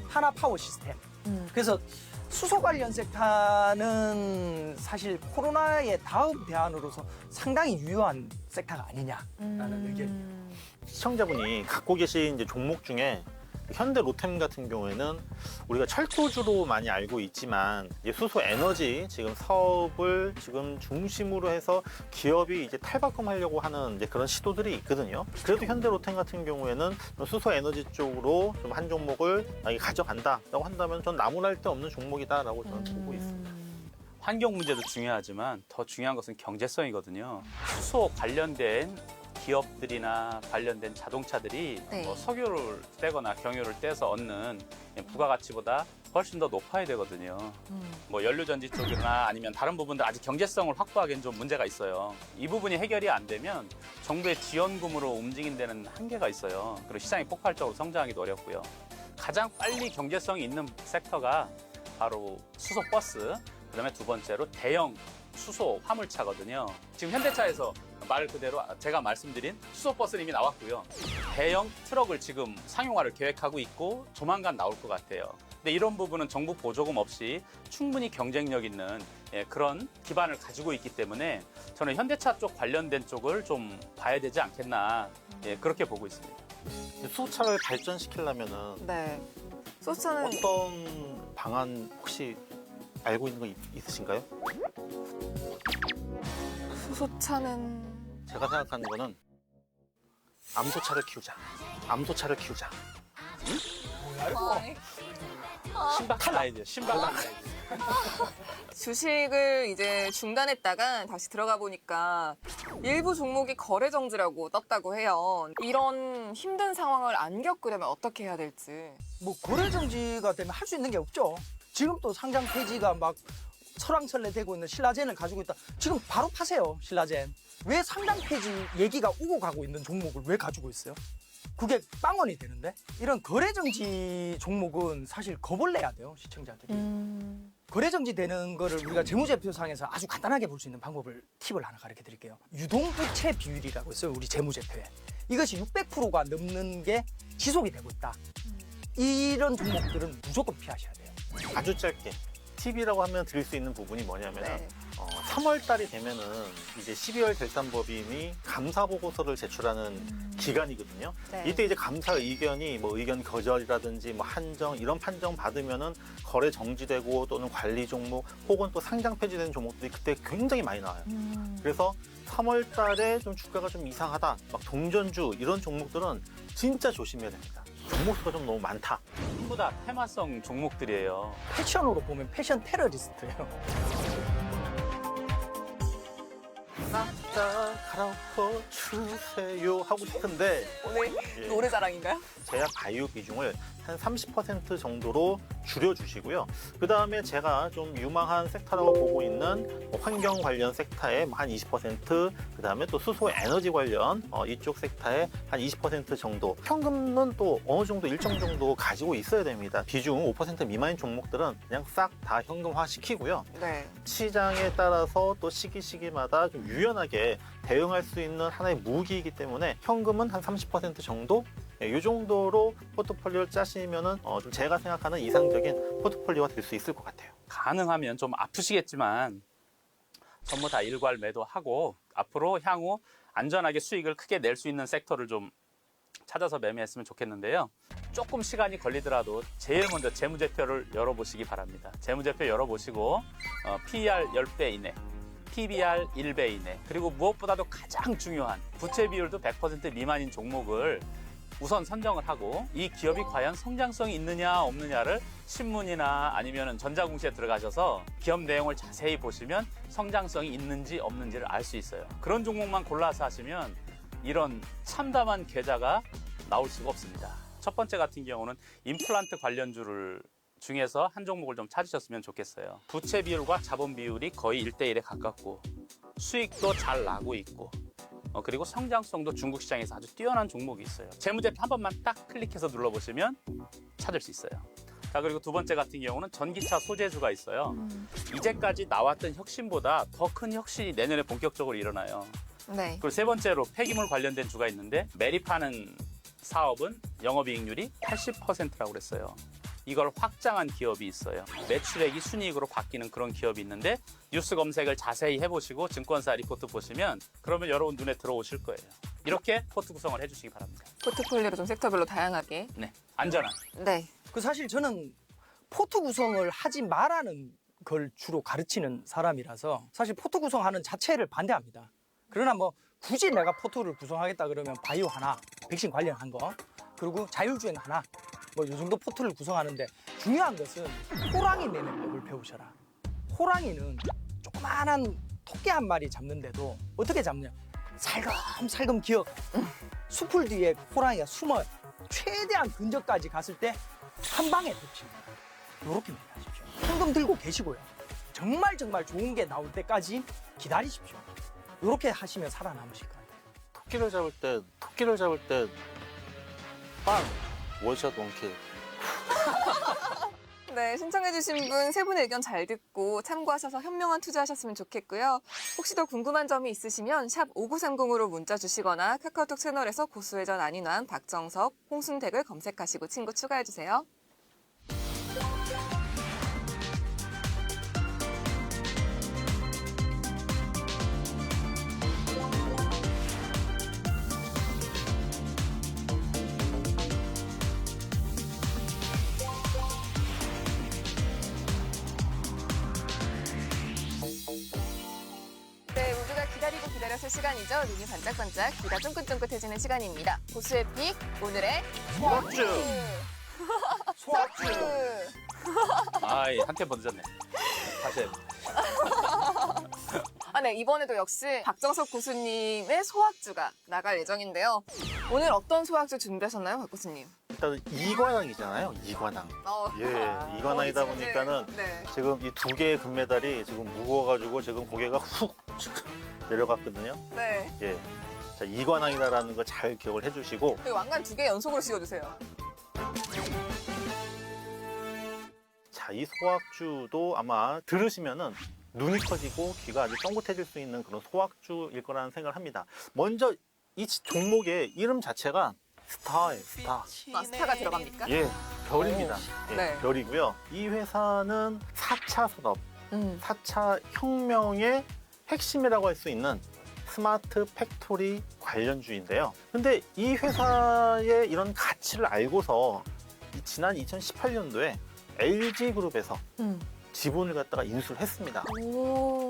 하나 파워 시스템. 그래서 수소 관련 섹터는 사실 코로나의 다음 대안으로서 상당히 유효한 섹터가 아니냐라는 의견이에요.
시청자분이 갖고 계신 이제 종목 중에 현대 로템 같은 경우에는 우리가 철도주로 많이 알고 있지만 이제 수소 에너지 지금 사업을 지금 중심으로 해서 기업이 이제 탈바꿈하려고 하는 이제 그런 시도들이 있거든요. 그래도 현대 로템 같은 경우에는 수소 에너지 쪽으로 좀 한 종목을 만약에 가져간다라고 한다면 전 나무랄 데 없는 종목이다라고 저는 보고 있습니다.
환경 문제도 중요하지만 더 중요한 것은 경제성이거든요. 수소 관련된 기업들이나 관련된 자동차들이
네.
석유를 떼거나 경유를 떼서 얻는 부가가치보다 훨씬 더 높아야 되거든요. 뭐 연료전지 쪽이나 아니면 다른 부분들 아직 경제성을 확보하기엔 좀 문제가 있어요. 이 부분이 해결이 안 되면 정부의 지원금으로 움직인다는 한계가 있어요. 그리고 시장이 폭발적으로 성장하기도 어렵고요. 가장 빨리 경제성이 있는 섹터가 바로 수소버스, 그다음에 두 번째로 대형 수소 화물차거든요. 지금 현대차에서 말 그대로 제가 말씀드린 수소버스는 이미 나왔고요. 대형 트럭을 지금 상용화를 계획하고 있고 조만간 나올 것 같아요. 근데 이런 부분은 정부 보조금 없이 충분히 경쟁력 있는 그런 기반을 가지고 있기 때문에 저는 현대차 쪽 관련된 쪽을 좀 봐야 되지 않겠나 그렇게 보고 있습니다.
수소차를 발전시키려면은
네. 소차는
어떤 방안 혹시 알고 있는 거 있으신가요?
수소차는
제가 생각하는 거는 암소차를 키우자. 암소차를 키우자.
신박한 아이디어, 신박한 아이디어.
주식을 이제 중단했다가 다시 들어가 보니까 일부 종목이 거래 정지라고 떴다고 해요. 이런 힘든 상황을 안 겪으려면 어떻게 해야 될지.
뭐 거래 정지가 되면 할 수 있는 게 없죠. 지금 또 상장 폐지가 막 설왕설래되고 있는 신라젠을 가지고 있다. 지금 바로 파세요, 신라젠. 왜 상장 폐지 얘기가 오고 가고 있는 종목을 왜 가지고 있어요? 그게 빵원이 되는데 이런 거래정지 종목은 사실 겁을 내야 돼요, 시청자들이. 거래정지 되는 거를 우리가 재무제표상에서 아주 간단하게 볼 수 있는 방법을 팁을 하나 가르쳐 드릴게요. 유동부채 비율이라고 있어요, 우리 재무제표에. 이것이 600%가 넘는 게 지속이 되고 있다. 이런 종목들은 무조건 피하셔야 돼요.
아주 짧게 팁이라고 하면 드릴 수 있는 부분이 뭐냐면
네.
3월 달이 되면은 이제 12월 결산법인이 감사 보고서를 제출하는 기간이거든요.
네.
이때 이제 감사 의견이 뭐 의견 거절이라든지 뭐 한정 이런 판정 받으면은 거래 정지되고 또는 관리 종목 혹은 또 상장 폐지되는 종목들이 그때 굉장히 많이 나와요. 그래서 3월 달에 좀 주가가 좀 이상하다, 막 동전주 이런 종목들은 진짜 조심해야 됩니다. 종목 수가 좀 너무 많다.
전부 다 테마성 종목들이에요.
패션으로 보면 패션 테러리스트예요.
납작 갈아엎어 주세요 하고 싶은데
오늘
예.
노래 자랑인가요?
제약 바이오 비중을 한 30% 정도로 줄여주시고요. 그 다음에 제가 좀 유망한 섹터라고 보고 있는 환경 관련 섹터에 한 20%, 그 다음에 또 수소 에너지 관련 이쪽 섹터에 한 20% 정도. 현금은 또 어느 정도 일정 정도 가지고 있어야 됩니다. 비중 5% 미만인 종목들은 그냥 싹 다 현금화 시키고요.
네.
시장에 따라서 또 시기마다 좀 유연하게 대응할 수 있는 하나의 무기이기 때문에 현금은 한 30% 정도? 이 정도로 포트폴리오를 짜시면은 좀 제가 생각하는 이상적인 포트폴리오가 될 수 있을 것 같아요.
가능하면 좀 아프시겠지만 전부 다 일괄 매도하고 앞으로 향후 안전하게 수익을 크게 낼 수 있는 섹터를 좀 찾아서 매매했으면 좋겠는데요. 조금 시간이 걸리더라도 제일 먼저 재무제표를 열어보시기 바랍니다. 재무제표 열어보시고 PER 10배 이내, PBR 1배 이내, 그리고 무엇보다도 가장 중요한 부채 비율도 100% 미만인 종목을 우선 선정을 하고 이 기업이 과연 성장성이 있느냐 없느냐를 신문이나 아니면 전자공시에 들어가셔서 기업 내용을 자세히 보시면 성장성이 있는지 없는지를 알 수 있어요. 그런 종목만 골라서 하시면 이런 참담한 계좌가 나올 수가 없습니다. 첫 번째 같은 경우는 임플란트 관련주를 중에서 한 종목을 좀 찾으셨으면 좋겠어요. 부채 비율과 자본 비율이 거의 1대1에 가깝고 수익도 잘 나고 있고 그리고 성장성도 중국 시장에서 아주 뛰어난 종목이 있어요. 재무제표 한 번만 딱 클릭해서 눌러보시면 찾을 수 있어요. 자, 그리고 두 번째 같은 경우는 전기차 소재주가 있어요. 이제까지 나왔던 혁신보다 더 큰 혁신이 내년에 본격적으로 일어나요.
네.
그리고 세 번째로 폐기물 관련된 주가 있는데 매립하는 사업은 영업이익률이 80%라고 그랬어요. 이걸 확장한 기업이 있어요. 매출액이 순이익으로 바뀌는 그런 기업이 있는데 뉴스 검색을 자세히 해보시고 증권사 리포트 보시면 그러면 여러분 눈에 들어오실 거예요. 이렇게 포트 구성을 해주시기 바랍니다.
포트폴리오를 좀 섹터별로 다양하게.
네, 안전한.
네.
그 사실 저는 포트 구성을 하지 말라는 걸 주로 가르치는 사람이라서 사실 포트 구성하는 자체를 반대합니다. 그러나 뭐 굳이 내가 포트를 구성하겠다 그러면 바이오 하나, 백신 관련한 거, 그리고 자율주행 하나, 뭐 이 정도 포트를 구성하는데 중요한 것은 호랑이 내는 법을 배우셔라. 호랑이는 조그마한 토끼 한 마리 잡는데도 어떻게 잡냐? 살금살금 기어. 수풀 뒤에 호랑이가 숨어요. 최대한 근접까지 갔을 때 한 방에 덮칩니다. 이렇게 매매하십시오. 현금 들고 계시고요. 정말 좋은 게 나올 때까지 기다리십시오. 이렇게 하시면 살아남으실 거예요.
토끼를 잡을 때 빵! 원샷 원킬.
네, 신청해주신 분 세 분의 의견 잘 듣고 참고하셔서 현명한 투자하셨으면 좋겠고요. 혹시 더 궁금한 점이 있으시면 샵 5930으로 문자 주시거나 카카오톡 채널에서 고수회전 안인환, 박정석, 홍순택을 검색하시고 친구 추가해주세요. 네, 모두가 기다렸을 시간이죠. 눈이 반짝반짝, 귀가 쫑긋쫑긋해지는 시간입니다. 고수의 픽, 오늘의
소확주!
소확주!
아이, 한템 번졌네. 다시 해.
네, 이번에도 역시 박정석 고수님의 소확주가 나갈 예정인데요. 오늘 어떤 소확주 준비하셨나요, 박 고수님?
일단은 이관왕이잖아요, 이관왕. 예, 이관왕이다 보니까는
네.
지금 이 두 개의 금메달이 지금 무거워가지고 지금 고개가 훅 내려갔거든요.
네.
예. 자, 자, 이관왕이다라는 거 잘 기억을 해주시고
여기 왕관 2개 연속으로 씌워주세요.
자, 이 소확주도 아마 들으시면은 눈이 커지고 귀가 아주 쫑긋해질 수 있는 그런 소확주일 거라는 생각을 합니다. 먼저 이 종목의 이름 자체가 스타예요, 스타.
스타가 들어갑니까?
예, 별입니다. 예,
네.
별이고요. 이 회사는 4차 산업,
음.
4차 혁명의 핵심이라고 할 수 있는 스마트 팩토리 관련주인데요. 근데 이 회사의 이런 가치를 알고서 지난 2018년도에 LG그룹에서 지분을 갖다가 인수를 했습니다.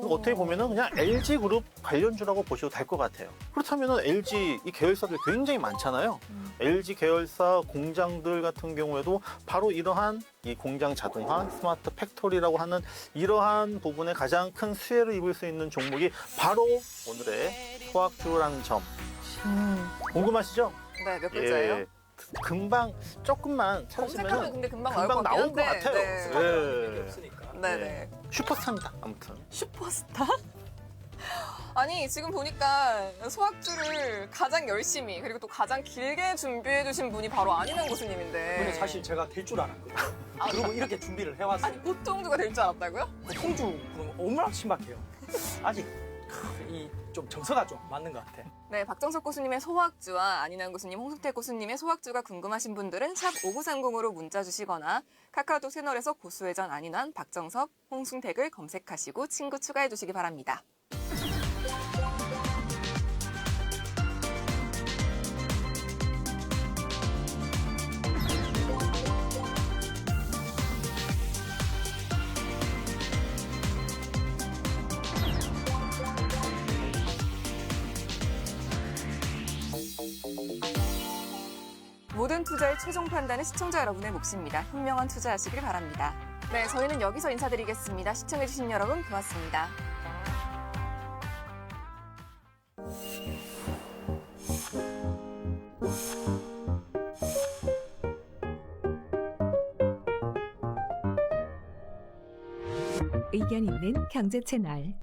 어떻게 보면은 그냥 LG그룹 관련주라고 보셔도 될 것 같아요. 그렇다면은 LG 이 계열사들 굉장히 많잖아요. LG 계열사 공장들 같은 경우에도 바로 이러한 이 공장 자동화, 스마트 팩토리라고 하는 이러한 부분에 가장 큰 수혜를 입을 수 있는 종목이 바로 오늘의 소확주라는 점. 궁금하시죠?
네, 몇 글자예요?
예. 금방 조금만
검색하면
찾으시면
근데 금방
금방 나올 것
같긴 한데,
같아요.
네.
예.
없으니까.
네네.
슈퍼스타입니다. 아무튼.
슈퍼스타? 아니 지금 보니까 소확주를 가장 열심히 그리고 또 가장 길게 준비해 주신 분이 바로 안인환 고수님인데.
근데 사실 제가 될 줄 알았거든요.
아,
그리고 이렇게 준비를 해왔어요.
아니 보통 누가 될 줄 알았다고요?
홍주 그럼 얼마나 신박해요. 아직 이 좀 정서가 좀 맞는 것 같아.
네, 박정석 고수님의 소확주와 안인환 고수님, 홍승택 고수님의 소확주가 궁금하신 분들은 샵 5930으로 문자 주시거나 카카오톡 채널에서 고수회전 안인환, 박정석, 홍승택을 검색하시고 친구 추가해 주시기 바랍니다. 모든 투자의 최종 판단은 시청자 여러분의 몫입니다. 현명한 투자하시길 바랍니다. 네, 저희는 여기서 인사드리겠습니다. 시청해주신 여러분 고맙습니다.
의견 있는 경제 채널